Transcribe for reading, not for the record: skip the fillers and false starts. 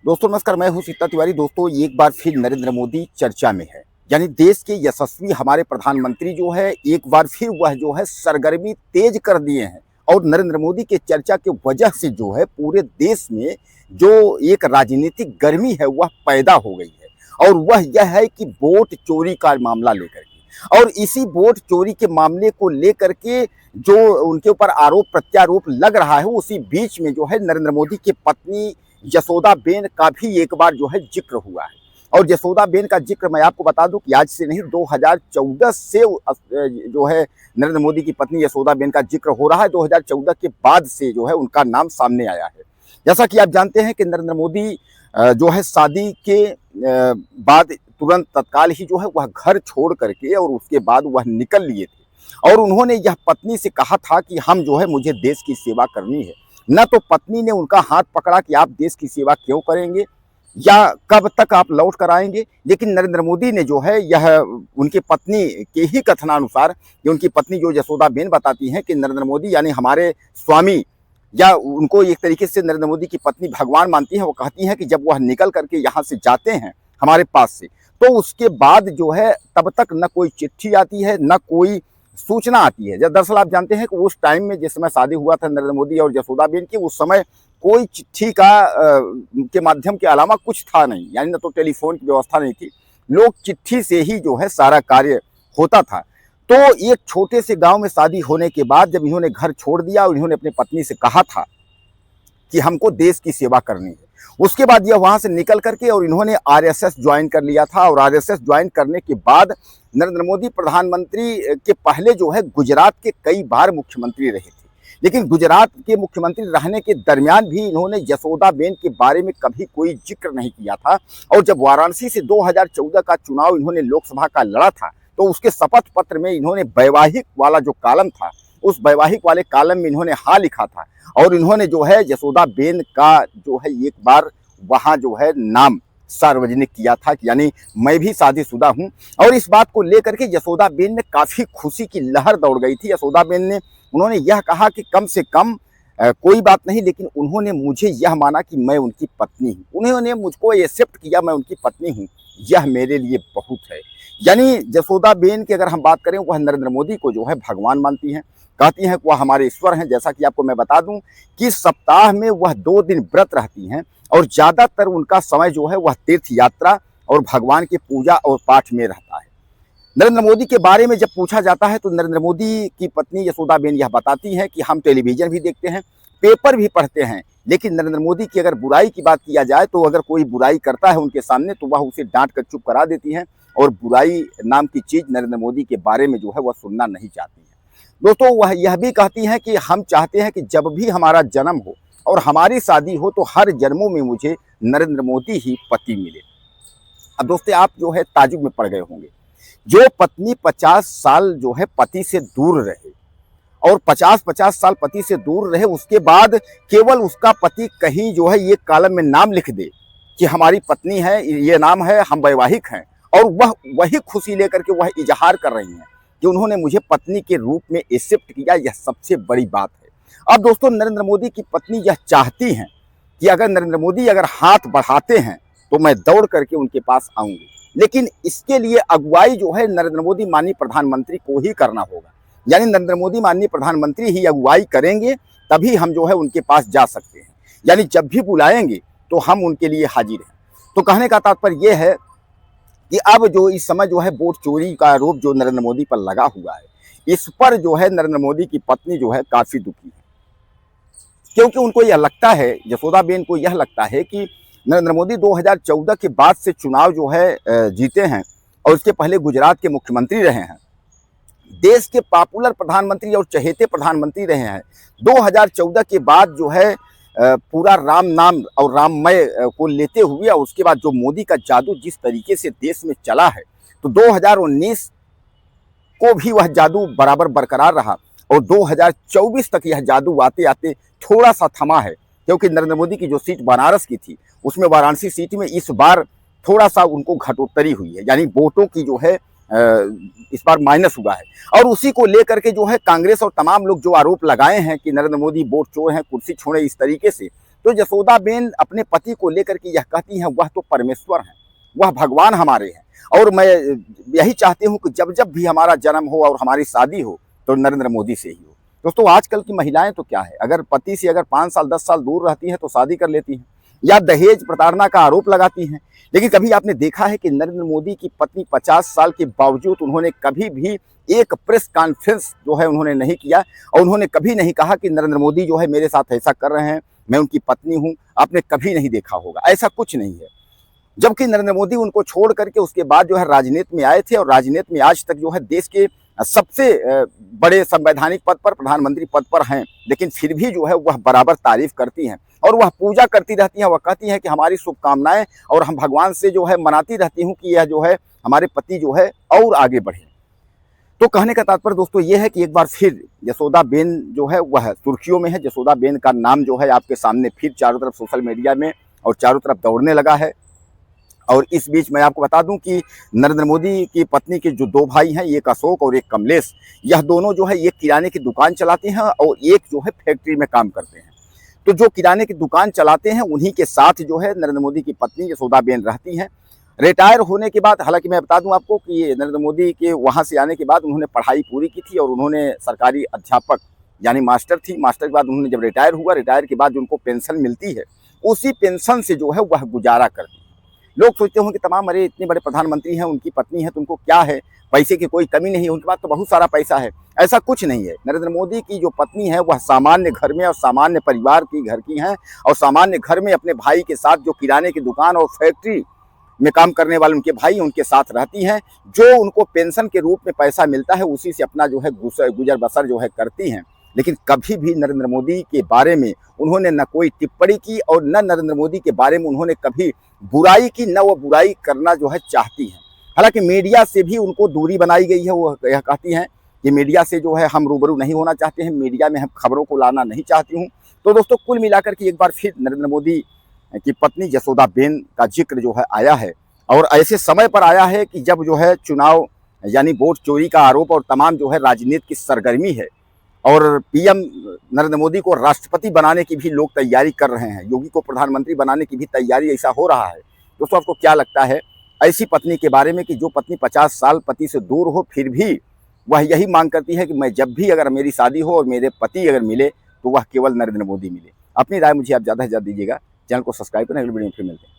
दोस्तों नमस्कार, मैं हूं सीता तिवारी। दोस्तों एक बार फिर नरेंद्र मोदी चर्चा में है। यानी देश के यशस्वी हमारे प्रधानमंत्री जो है एक बार फिर वह जो है सरगर्मी तेज कर दिए हैं। और नरेंद्र मोदी के चर्चा के वजह से जो है पूरे देश में जो एक राजनीतिक गर्मी है वह पैदा हो गई है। और वह यह है कि वोट चोरी का मामला लेकर के, और इसी वोट चोरी के मामले को लेकर के जो उनके ऊपर आरोप प्रत्यारोप लग रहा है, उसी बीच में जो है नरेंद्र मोदी की पत्नी यशोदाबेन का भी एक बार जो है जिक्र हुआ है। और यशोदाबेन का जिक्र मैं आपको बता दूं कि आज से नहीं, 2014 से जो है नरेंद्र मोदी की पत्नी यशोदाबेन का जिक्र हो रहा है। 2014 के बाद से जो है उनका नाम सामने आया है। जैसा कि आप जानते हैं कि नरेंद्र मोदी जो है शादी के बाद तुरंत तत्काल ही जो है वह घर छोड़ करके और उसके बाद वह निकल लिए थे। और उन्होंने यह पत्नी से कहा था कि हम जो है मुझे देश की सेवा करनी है। न तो पत्नी ने उनका हाथ पकड़ा कि आप देश की सेवा क्यों करेंगे या कब तक आप लौट कर आएंगे, लेकिन नरेंद्र मोदी ने जो है यह उनकी पत्नी के ही कथनानुसार, ये उनकी पत्नी जो यशोदाबेन बताती हैं कि नरेंद्र मोदी यानी हमारे स्वामी, या उनको एक तरीके से नरेंद्र मोदी की पत्नी भगवान मानती हैं। वो कहती हैं कि जब वह निकल करके यहाँ से जाते हैं हमारे पास से, तो उसके बाद जो है तब तक न कोई चिट्ठी आती है न कोई सूचना आती है। दरअसल आप जानते हैं कि उस टाइम में जिस समय शादी हुआ था नरेंद्र मोदी और यशोदाबेन की, उस समय कोई चिट्ठी का के माध्यम के अलावा कुछ था नहीं। यानी न तो टेलीफोन की व्यवस्था नहीं थी, लोग चिट्ठी से ही जो है सारा कार्य होता था। तो एक छोटे से गांव में शादी होने के बाद जब इन्होंने घर छोड़ दिया और इन्होंने अपनी पत्नी से कहा था कि हमको देश की सेवा करनी है, उसके बाद यह वहां से निकल करके और इन्होंने आरएसएस ज्वाइन कर लिया था। और आरएसएस ज्वाइन करने के बाद नरेंद्र मोदी प्रधानमंत्री के पहले जो है गुजरात के कई बार मुख्यमंत्री रहे थे। लेकिन गुजरात के मुख्यमंत्री रहने के दरमियान भी इन्होंने यशोदाबेन के बारे में कभी कोई जिक्र नहीं किया था। और जब वाराणसी से 2014 का चुनाव इन्होंने लोकसभा का लड़ा था, तो उसके शपथ पत्र में इन्होंने वैवाहिक वाला जो कॉलम था, उस वैवाहिक वाले कॉलम में इन्होंने हाँ लिखा था। और इन्होंने जो है यशोदाबेन का जो है एक बार वहाँ जो है नाम सार्वजनिक किया था कि यानी मैं भी शादीशुदा हूँ। और इस बात को लेकर के यशोदाबेन ने काफ़ी खुशी की लहर दौड़ गई थी। यशोदाबेन ने उन्होंने यह कहा कि कम से कम कोई बात नहीं, लेकिन उन्होंने मुझे यह माना कि मैं उनकी पत्नी हूँ, उन्होंने मुझको एक्सेप्ट किया, मैं उनकी पत्नी हूँ, यह मेरे लिए बहुत है। यानी यशोदाबेन की अगर हम बात करें, वह नरेंद्र मोदी को जो है भगवान मानती हैं, कहती हैं कि वह हमारे ईश्वर हैं। जैसा कि आपको मैं बता दूं कि सप्ताह में वह 2 दिन व्रत रहती हैं और ज़्यादातर उनका समय जो है वह तीर्थ यात्रा और भगवान की पूजा और पाठ में रहता है। नरेंद्र मोदी के बारे में जब पूछा जाता है तो नरेंद्र मोदी की पत्नी यशोदाबेन यह बताती हैं कि हम टेलीविज़न भी देखते हैं, पेपर भी पढ़ते हैं, लेकिन नरेंद्र मोदी की अगर बुराई की बात किया जाए तो अगर कोई बुराई करता है उनके सामने तो वह उसे डांट कर चुप करा देती हैं। और बुराई नाम की चीज़ नरेंद्र मोदी के बारे में जो है वह सुनना नहीं चाहती है। दोस्तों वह यह भी कहती हैं कि हम चाहते हैं कि जब भी हमारा जन्म हो और हमारी शादी हो तो हर जन्मों में मुझे नरेंद्र मोदी ही पति मिले। अब दोस्तों आप जो है ताजुब में पड़ गए होंगे, जो पत्नी 50 साल जो है पति से दूर रहे और 50-50 साल पति से दूर रहे, उसके बाद केवल उसका पति कहीं जो है ये कॉलम में नाम लिख दे कि हमारी पत्नी है, ये नाम है, हम वैवाहिक हैं, और वह वही खुशी लेकर के वह इजहार कर रही हैं कि उन्होंने मुझे पत्नी के रूप में एक्सेप्ट किया, यह सबसे बड़ी बात है। अब दोस्तों नरेंद्र मोदी की पत्नी यह चाहती हैं कि अगर नरेंद्र मोदी अगर हाथ बढ़ाते हैं तो मैं दौड़ करके उनके पास आऊँगी, लेकिन इसके लिए अगुवाई जो है नरेंद्र मोदी माननीय प्रधानमंत्री को ही करना होगा। यानी नरेंद्र मोदी माननीय प्रधानमंत्री ही अगुवाई करेंगे, तभी हम जो है उनके पास जा सकते हैं। यानी जब भी बुलाएंगे तो हम उनके लिए हाजिर हैं। तो कहने का तात्पर्य यह है कि अब जो इस समय जो है वोट चोरी का आरोप जो नरेंद्र मोदी पर लगा हुआ है, इस पर जो है नरेंद्र मोदी की पत्नी जो है काफ़ी दुखी है, क्योंकि उनको यह लगता है, यशोदाबेन को यह लगता है कि नरेंद्र मोदी 2014 के बाद से चुनाव जो है जीते हैं और उसके पहले गुजरात के मुख्यमंत्री रहे हैं, देश के पॉपुलर प्रधानमंत्री और चहेते प्रधानमंत्री रहे हैं। 2014 के बाद जो है पूरा राम नाम और राममय को लेते हुए और उसके बाद जो मोदी का जादू जिस तरीके से देश में चला है, तो 2019 को भी वह जादू बराबर बरकरार रहा और 2024 तक यह जादू आते आते थोड़ा सा थमा है, क्योंकि नरेंद्र मोदी की जो सीट बनारस की थी उसमें वाराणसी सीट में इस बार थोड़ा सा उनको घटोत्तरी हुई है, यानी वोटों की जो है इस बार माइनस हुआ है। और उसी को लेकर के जो है कांग्रेस और तमाम लोग जो आरोप लगाए हैं कि नरेंद्र मोदी वोट चोर हैं, कुर्सी छोड़े, इस तरीके से, तो यशोदाबेन अपने पति को लेकर के यह कहती हैं, वह तो परमेश्वर हैं, वह भगवान हमारे हैं, और मैं यही चाहती हूँ कि जब जब भी हमारा जन्म हो और हमारी शादी हो तो नरेंद्र मोदी से ही हो। दोस्तों, आजकल की महिलाएं तो क्या है, अगर पति से अगर 5 साल 10 साल दूर रहती हैं तो शादी कर लेती हैं या दहेज प्रताड़ना का आरोप लगाती हैं। लेकिन कभी आपने देखा है कि नरेंद्र मोदी की पत्नी 50 साल के बावजूद उन्होंने कभी भी एक प्रेस कॉन्फ्रेंस जो है उन्होंने नहीं किया, और उन्होंने कभी नहीं कहा कि नरेंद्र मोदी जो है मेरे साथ ऐसा कर रहे हैं, मैं उनकी पत्नी हूं। आपने कभी नहीं देखा होगा, ऐसा कुछ नहीं है। जबकि नरेंद्र मोदी उनको छोड़ करके उसके बाद जो है राजनीति में आए थे, और राजनीति में आज तक जो है देश के सबसे बड़े संवैधानिक पद पर, प्रधानमंत्री पद पर हैं, लेकिन फिर भी जो है वह बराबर तारीफ करती हैं और वह पूजा करती रहती हैं। वह कहती हैं कि हमारी शुभकामनाएं, और हम भगवान से जो है मनाती रहती हूँ कि यह जो है हमारे पति जो है और आगे बढ़े। तो कहने का तात्पर्य दोस्तों ये है कि एक बार फिर यशोदाबेन जो है वह सुर्खियों में है। यशोदाबेन का नाम जो है आपके सामने फिर चारों तरफ सोशल मीडिया में और चारों तरफ दौड़ने लगा है। और इस बीच मैं आपको बता दूं कि नरेंद्र मोदी की पत्नी के जो 2 भाई हैं, एक अशोक और एक कमलेश, यह दोनों जो है एक किराने की दुकान चलाते हैं और एक जो है फैक्ट्री में काम करते हैं। तो जो किराने की दुकान चलाते हैं उन्हीं के साथ जो है नरेंद्र मोदी की पत्नी यशोदाबेन रहती हैं। रिटायर होने के बाद, हालांकि मैं बता दूं आपको कि नरेंद्र मोदी के वहाँ से आने के बाद उन्होंने पढ़ाई पूरी की थी और उन्होंने सरकारी अध्यापक यानी मास्टर थी। मास्टर के बाद उन्होंने जब रिटायर हुआ, रिटायर के बाद जो उनको पेंशन मिलती है उसी पेंशन से जो है वह गुजारा करती है। लोग सोचते होंगे तमाम, अरे इतने बड़े प्रधानमंत्री हैं, उनकी पत्नी है तो उनको क्या है, पैसे की कोई कमी नहीं है, उनके पास तो बहुत सारा पैसा है। ऐसा कुछ नहीं है। नरेंद्र मोदी की जो पत्नी है वह सामान्य घर में और सामान्य परिवार की घर की हैं, और सामान्य घर में अपने भाई के साथ जो किराने की दुकान और फैक्ट्री में काम करने वाले उनके भाई उनके साथ रहती हैं। जो उनको पेंशन के रूप में पैसा मिलता है उसी से अपना जो है गुजर बसर जो है करती हैं। लेकिन कभी भी नरेंद्र मोदी के बारे में उन्होंने न कोई टिप्पणी की और न नरेंद्र मोदी के बारे में उन्होंने कभी बुराई की, न वो बुराई करना जो है चाहती हैं। हालांकि मीडिया से भी उनको दूरी बनाई गई है। वो यह कहती हैं कि मीडिया से जो है हम रूबरू नहीं होना चाहते हैं, मीडिया में हम खबरों को लाना नहीं चाहती हूँ। तो दोस्तों, कुल मिलाकर के एक बार फिर नरेंद्र मोदी की पत्नी यशोदाबेन का जिक्र जो है आया है, और ऐसे समय पर आया है कि जब जो है चुनाव यानी वोट चोरी का आरोप और तमाम जो है राजनीति की सरगर्मी है, और पीएम नरेंद्र मोदी को राष्ट्रपति बनाने की भी लोग तैयारी कर रहे हैं, योगी को प्रधानमंत्री बनाने की भी तैयारी ऐसा हो रहा है। दोस्तों, आपको क्या लगता है ऐसी पत्नी के बारे में कि जो पत्नी 50 साल पति से दूर हो, फिर भी वह यही मांग करती है कि मैं जब भी अगर मेरी शादी हो और मेरे पति अगर मिले तो वह केवल नरेंद्र मोदी मिले। अपनी राय मुझे आप ज़्यादा से ज़्यादा दीजिएगा। चैनल को सब्सक्राइब करें, अगली वीडियो में फिर मिलते हैं।